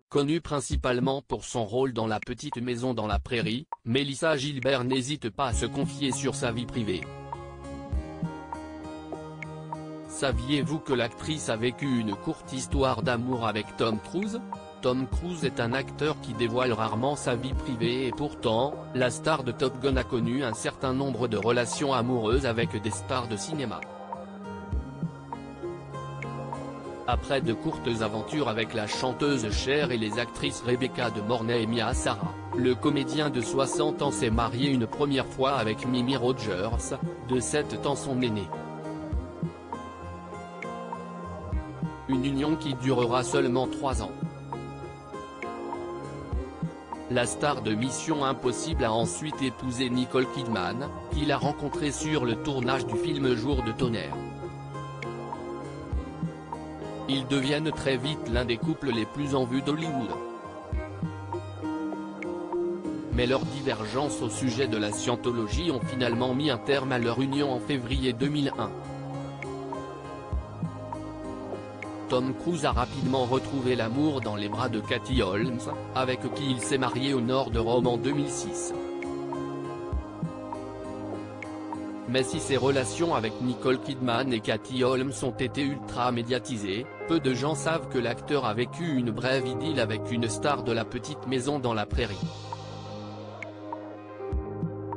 Connue principalement pour son rôle dans La Petite Maison dans la Prairie, Mélissa Gilbert n'hésite pas à se confier sur sa vie privée. Saviez-vous que l'actrice a vécu une courte histoire d'amour avec Tom Cruise ? Tom Cruise est un acteur qui dévoile rarement sa vie privée et pourtant, la star de Top Gun a connu un certain nombre de relations amoureuses avec des stars de cinéma. Après de courtes aventures avec la chanteuse Cher et les actrices Rebecca De Mornay et Mia Sara, le comédien de 60 ans s'est marié une première fois avec Mimi Rogers, de 7 ans son aînée. Une union qui durera seulement 3 ans. La star de Mission Impossible a ensuite épousé Nicole Kidman, qu'il a rencontrée sur le tournage du film Jour de tonnerre. Ils deviennent très vite l'un des couples les plus en vue d'Hollywood. Mais leurs divergences au sujet de la scientologie ont finalement mis un terme à leur union en février 2001. Tom Cruise a rapidement retrouvé l'amour dans les bras de Katie Holmes, avec qui il s'est marié au nord de Rome en 2006. Mais si ses relations avec Nicole Kidman et Katie Holmes ont été ultra médiatisées, peu de gens savent que l'acteur a vécu une brève idylle avec une star de La Petite Maison dans la Prairie.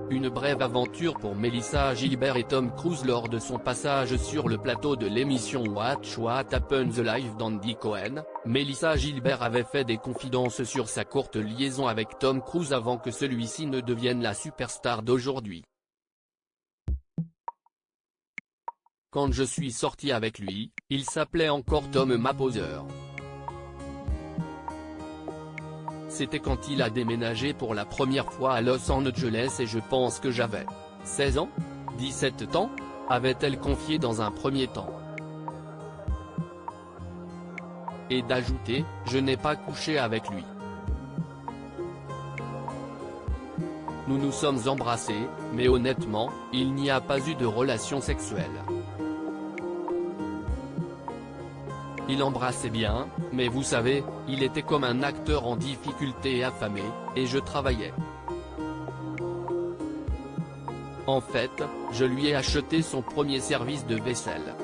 Une brève aventure pour Mélissa Gilbert et Tom Cruise lors de son passage sur le plateau de l'émission Watch What Happens Live d'Andy Cohen. Mélissa Gilbert avait fait des confidences sur sa courte liaison avec Tom Cruise avant que celui-ci ne devienne la superstar d'aujourd'hui. Quand je suis sorti avec lui, il s'appelait encore Tom Maposer. C'était quand il a déménagé pour la première fois à Los Angeles et je pense que j'avais 16 ans, 17 ans, avait-elle confié dans un premier temps. Et d'ajouter, je n'ai pas couché avec lui. Nous nous sommes embrassés, mais honnêtement, il n'y a pas eu de relation sexuelle. Il embrassait bien, mais vous savez, il était comme un acteur en difficulté et affamé, et je travaillais. En fait, je lui ai acheté son premier service de vaisselle.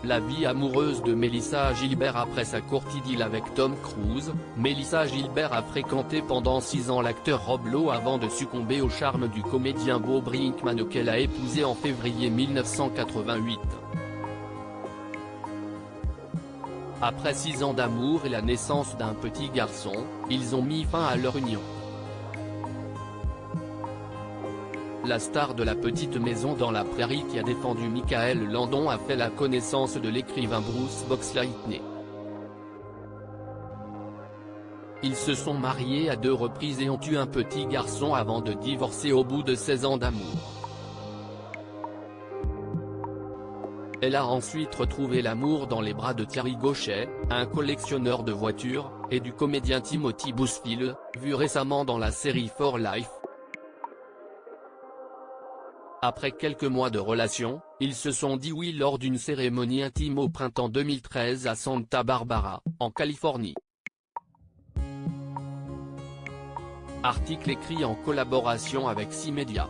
La vie amoureuse de Mélissa Gilbert après sa courte idylle avec Tom Cruise. Mélissa Gilbert a fréquenté pendant 6 ans l'acteur Rob Lowe avant de succomber au charme du comédien Bo Brinkman qu'elle a épousé en février 1988. Après 6 ans d'amour et la naissance d'un petit garçon, ils ont mis fin à leur union. La star de La Petite Maison dans la Prairie qui a défendu Michael Landon a fait la connaissance de l'écrivain Bruce Boxleitner. Ils se sont mariés à 2 reprises et ont eu un petit garçon avant de divorcer au bout de 16 ans d'amour. Elle a ensuite retrouvé l'amour dans les bras de Thierry Gauchet, un collectionneur de voitures, et du comédien Timothy Busfield, vu récemment dans la série For Life. Après quelques mois de relation, ils se sont dit oui lors d'une cérémonie intime au printemps 2013 à Santa Barbara, en Californie. Article écrit en collaboration avec 6 médias.